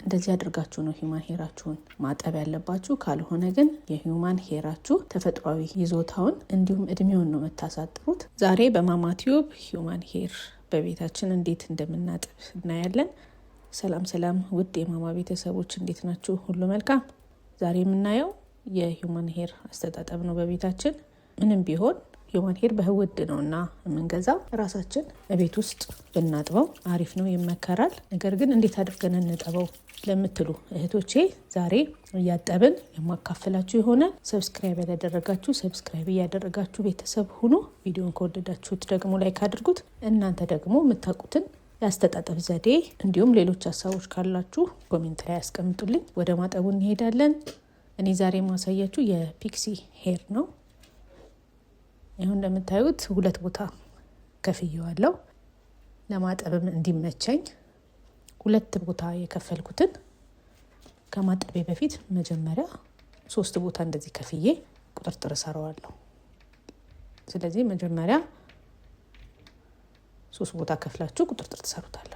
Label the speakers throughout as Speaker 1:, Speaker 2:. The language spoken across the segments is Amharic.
Speaker 1: እንደዚህ አድርጋችሁ ነው ሂውማን ሄራችሁን ማጠብ ያለባችሁ። ካልሆነ ግን የሂውማን ሄራችሁ ተፈጥሯዊ ይዞታውን እንዲሁም እድሜውን ነው የምታሳጥሩት። ዛሬ በማማ ቲዩብ ሂውማን ሄር በቤታችን እንዴት እንደምናጥብ እናያለን። ሰላም ውድ የማማ ቤተሰቦች እንዴት ናችሁ? ሁሉ መልካም። ዛሬ የምናየው የሂውማን ሄር አስተጣጠብ ነው በቤታችን። ምንም ቢሆን ሂውማን ሄር በውድ ነውና የምንገዛው፣ ራሳችን በቤት ውስጥ ብናጥበው አሪፍ ነው፣ ይመከራል። ነገር ግን እንዴት አድርገን እንጠበው ለምትሉ እህቶቼ ዛሬ እያጠብን የማካፈላችሁ የሆነ ሰብስክራይብ ያላደረጋችሁ ሰብስክራይብ እያደረጋችሁ ቤተሰብ ሁኑ። ቪዲዮን ከወደዳችሁት ደግሞ ላይክ አድርጉት። እናንተ ደግሞ የምታውቁትን የአስተጣጠብ ዘዴ እንዲሁም ሌሎች ሀሳቦች ካላችሁ ኮሜንት ላይ ያስቀምጡልኝ። ወደ ማጠቡ እንሄዳለን። እኔ ዛሬ ማሳያችሁ የፒክሲ ሄር ነው። ይሁን እንደምታዩት 2 ቦታ ከፍየዋለሁ ለማጠብም እንዲመቸኝ። 2 ቦታ የከፈልኩትን ከማጠቤ በፊት መጀመሪያ 3 ቦታ እንደዚህ ከፍዬ ቁጥርጥር እሰራዋለሁ። ስለዚህ መጀመሪያ 3 ቦታ ከፍላችሁ ቁጥርጥር ትሰሩታላችሁ።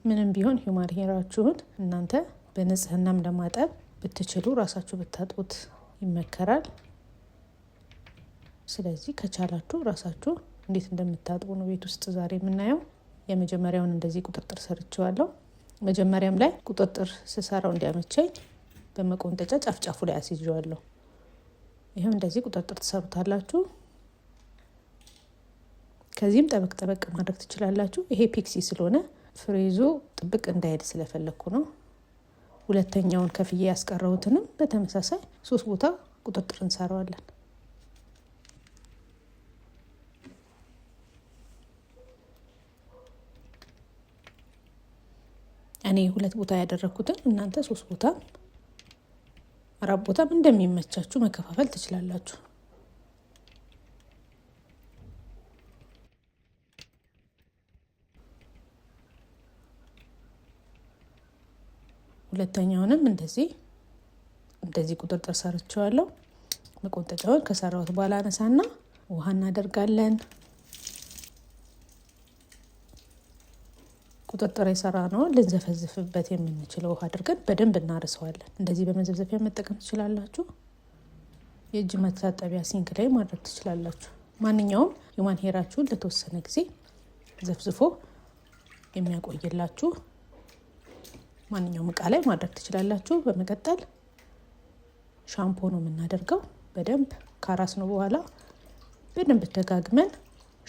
Speaker 1: ምንም ቢሆን ሂውማን ሄራችሁን እናንተ በንጽህናም ለማጠብ ብትችሉ ራሳችሁ ብታጥቡት ይመከራል። ስለዚህ ከቻላችሁ ራሳችሁ እንዴት እንደምታጥቡ ነው ቤት ውስጥ ዛሬ የምናየው። የመጀመሪያውን እንደዚህ ቁጥርጥር ሰርቼዋለሁ። መጀመሪያም ላይ ቁጥርጥር ስሰራው እንዲያመቸኝ በመቆንጠጫ ጫፍጫፉ ላይ አስይዤዋለሁ። ይሄም እንደዚህ ቁጥርጥር ትሰሩታላችሁ። ከዚህም ጠበቅ ማድረግ ትችላላችሁ። ይሄ ፒክሲ ስለሆነ ፍሬዙ ጥብቅ እንዳይሄድ ስለፈለኩ ነው። ሁለተኛውን ከፍዬ ያስቀረውትንም በተመሳሳይ 3 ቦታ ቁጥርጥር እንሰራዋለን። እኔ 2 ቦታ ያደረኩትን እናንተ 3 ቦታ 4 ቦታም እንደሚመቻችሁ መከፋፈል ትችላላችሁ። ሁለተኛውንም እንደዚህ ቁጥርጥር ሰርቼዋለሁ። መቆንጠጫውን ከሰራሁት በኋላ አነሳና ውሃ እናደርጋለን። ቁጥርጥር የሰራነው ልንዘፈዝፍበት የምንችለው ውሃ አድርገን በደንብ እናርሰዋለን። እንደዚህ በመዘፍዘፊያ መጠቀም ትችላላችሁ። የእጅ መታጠቢያ ሲንክ ላይ ማድረግ ትችላላችሁ። ማንኛውም ሂውማን ሄራችሁን ለተወሰነ ጊዜ ዘፍዝፎ የሚያቆይላችሁ ማንኛውም እቃ ላይ ማድረግ ትችላላችሁ። በመቀጠል ሻምፖ ነው የምናደርገው። በደንብ ካራስ ነው በኋላ በደንብ ደጋግመን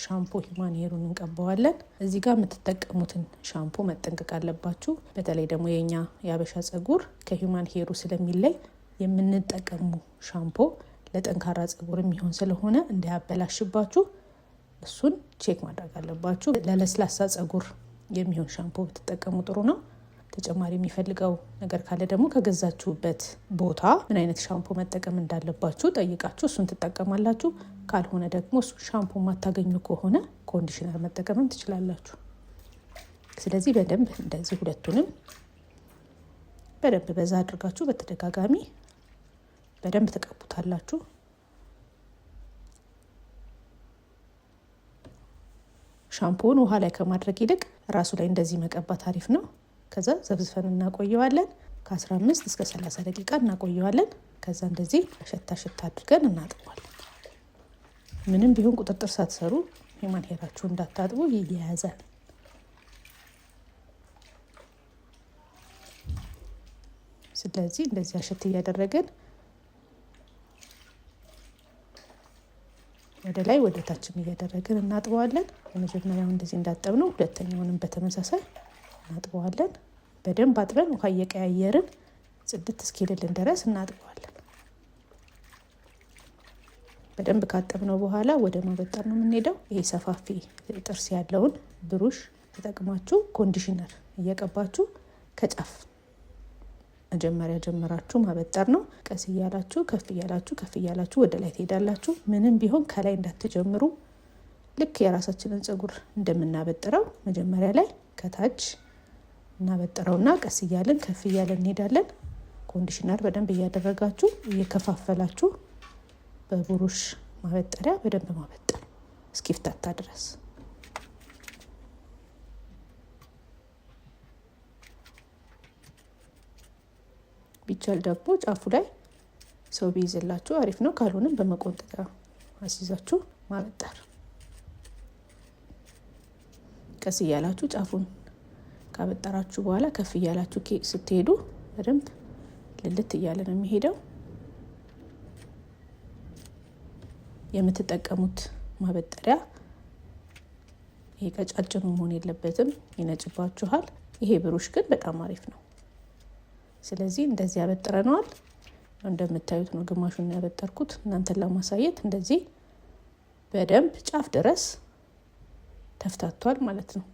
Speaker 1: ሻምፖ ሂውማን ሄሩን እንቀባዋለን። እዚህ ጋር የምትጠቀሙትን ሻምፖ መጠንቀቅ አለባችሁ። በተለይ ደግሞ የኛ የአበሻ ጸጉር ከሂውማን ሄሩ ስለሚለይ የምንጠቀሙ ሻምፖ ለጠንካራ ጸጉር የሚሆን ስለሆነ እንዳያበላሽባችሁ እሱን ቼክ ማድረግ አለባችሁ። ለለስላሳ ጸጉር የሚሆን ሻምፖ ብትጠቀሙ ጥሩ ነው። ተጨማሪ የሚፈልገው ነገር ካለ ደግሞ ከገዛችሁበት ቦታ ምን አይነት ሻምፖ መጠቀም እንዳለባችሁ ጠይቃችሁ እሱን ትጠቀማላችሁ። ካልሆነ ደግሞ እሱ ሻምፖ ማታገኙ ከሆነ ኮንዲሽነር መጠቀምም ትችላላችሁ። ስለዚህ በደንብ እንደዚህ ሁለቱንም በደንብ በዛ አድርጋችሁ በተደጋጋሚ በደንብ ተቀቡታላችሁ። ሻምፖውን ውሃ ላይ ከማድረግ ይልቅ ራሱ ላይ እንደዚህ መቀባት አሪፍ ነው። ከዛ ዘፍዝፈን እናቆየዋለን። ከ15 እስከ 30 ደቂቃ እናቆየዋለን። ከዛ እንደዚህ ሸታ አድርገን እናጥበዋለን። ምንም ቢሆን ቁጥጥር ሳትሰሩ ሂውማን ሄራችሁ እንዳታጥቡ ይያያዛል። ስለዚህ እንደዚህ አሸት እያደረገን ወደ ላይ ወደ ታችም እያደረግን እናጥበዋለን። የመጀመሪያው እንደዚህ እንዳጠብነው ሁለተኛውንም በተመሳሳይ እናጥበዋለን። በደንብ አጥበን ውሃ እየቀያየርን ጽድት እስኪልልን ድረስ እናጥበዋለን። በደንብ ካጠብነው በኋላ ወደ ማበጠር ነው የምንሄደው። ይሄ ሰፋፊ ጥርስ ያለውን ብሩሽ ተጠቅማችሁ ኮንዲሽነር እየቀባችሁ ከጫፍ መጀመሪያ ጀምራችሁ ማበጠር ነው። ቀስ እያላችሁ ከፍ እያላችሁ ወደ ላይ ትሄዳላችሁ። ምንም ቢሆን ከላይ እንዳትጀምሩ። ልክ የራሳችንን ጸጉር እንደምናበጥረው መጀመሪያ ላይ ከታች እናበጥረውና ቀስ እያልን ከፍ እያልን እንሄዳለን። ኮንዲሽነር በደንብ እያደረጋችሁ እየከፋፈላችሁ በብሩሽ ማበጠሪያ በደንብ ማበጠር እስኪፍታታ ድረስ። ቢቻል ደግሞ ጫፉ ላይ ሰው ቢይዝላችሁ አሪፍ ነው። ካልሆነም በመቆንጠጫ አስይዛችሁ ማበጠር። ቀስ እያላችሁ ጫፉን ካበጠራችሁ በኋላ ከፍ እያላችሁ ስትሄዱ በደንብ ልልት እያለ ነው የሚሄደው። የምትጠቀሙት ማበጠሪያ ይሄ ቀጫጭኑ መሆን የለበትም፣ ይነጭባችኋል። ይሄ ብሩሽ ግን በጣም አሪፍ ነው። ስለዚህ እንደዚህ ያበጥረነዋል። እንደምታዩት ነው፣ ግማሹን ያበጠርኩት እናንተን ለማሳየት። እንደዚህ በደንብ ጫፍ ድረስ ተፍታቷል ማለት ነው።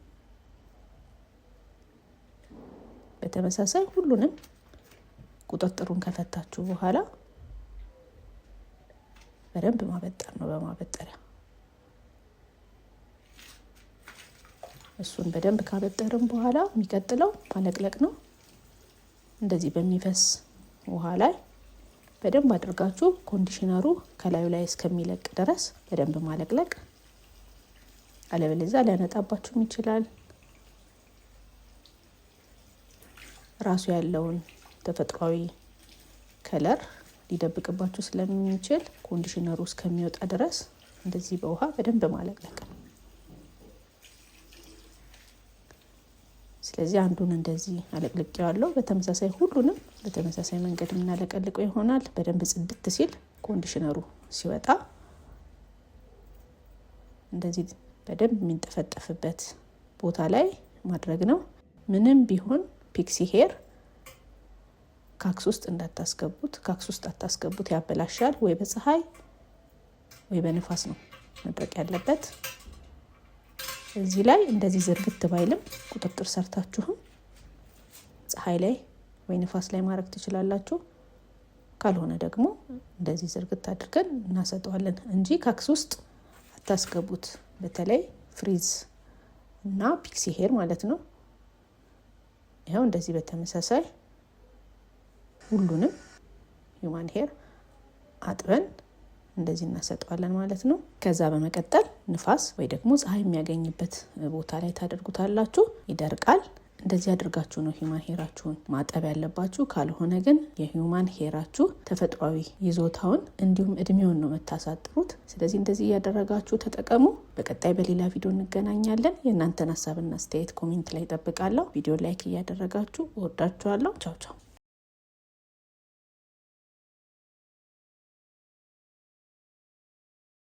Speaker 1: በተመሳሳይ ሁሉንም ቁጥጥሩን ከፈታችሁ በኋላ በደንብ ማበጠር ነው በማበጠሪያ። እሱን በደንብ ካበጠርን በኋላ የሚቀጥለው ማለቅለቅ ነው። እንደዚህ በሚፈስ ውሃ ላይ በደንብ አድርጋችሁ ኮንዲሽነሩ ከላዩ ላይ እስከሚለቅ ድረስ በደንብ ማለቅለቅ። አለበለዚያ ሊያነጣባችሁም ይችላል። ራሱ ያለውን ተፈጥሯዊ ከለር ሊደብቅባችሁ ስለሚችል ኮንዲሽነሩ እስከሚወጣ ድረስ እንደዚህ በውሃ በደንብ ማለቅለቅ። ስለዚህ አንዱን እንደዚህ አለቅልቄዋለሁ። በተመሳሳይ ሁሉንም በተመሳሳይ መንገድ የምናለቀልቀው ይሆናል። በደንብ ጽድት ሲል ኮንዲሽነሩ ሲወጣ እንደዚህ በደንብ የሚንጠፈጠፍበት ቦታ ላይ ማድረግ ነው። ምንም ቢሆን ፒክሲ ሄር ካክስ ውስጥ እንዳታስገቡት። ካክስ ውስጥ አታስገቡት፣ ያበላሻል። ወይ በፀሐይ ወይ በንፋስ ነው መድረቅ ያለበት። እዚህ ላይ እንደዚህ ዝርግት ባይልም ቁጥጥር ሰርታችሁም ፀሐይ ላይ ወይ ንፋስ ላይ ማድረግ ትችላላችሁ። ካልሆነ ደግሞ እንደዚህ ዝርግት አድርገን እናሰጠዋለን እንጂ ካክስ ውስጥ አታስገቡት። በተለይ ፍሪዝ እና ፒክሲ ሄር ማለት ነው። ይኸው እንደዚህ በተመሳሳይ ሁሉንም ሂውማን ሄር አጥበን እንደዚህ እናሰጠዋለን ማለት ነው። ከዛ በመቀጠል ንፋስ ወይ ደግሞ ፀሐይ የሚያገኝበት ቦታ ላይ ታደርጉታላችሁ። ይደርቃል። እንደዚህ አድርጋችሁ ነው ሂውማን ሄራችሁን ማጠብ ያለባችሁ። ካልሆነ ግን የሂውማን ሄራችሁ ተፈጥሯዊ ይዞታውን እንዲሁም እድሜውን ነው የምታሳጥሩት። ስለዚህ እንደዚህ እያደረጋችሁ ተጠቀሙ። በቀጣይ በሌላ ቪዲዮ እንገናኛለን። የእናንተን ሀሳብና አስተያየት ኮሜንት ላይ እጠብቃለሁ። ቪዲዮ ላይክ እያደረጋችሁ እወዳችኋለሁ። ቻው ቻው።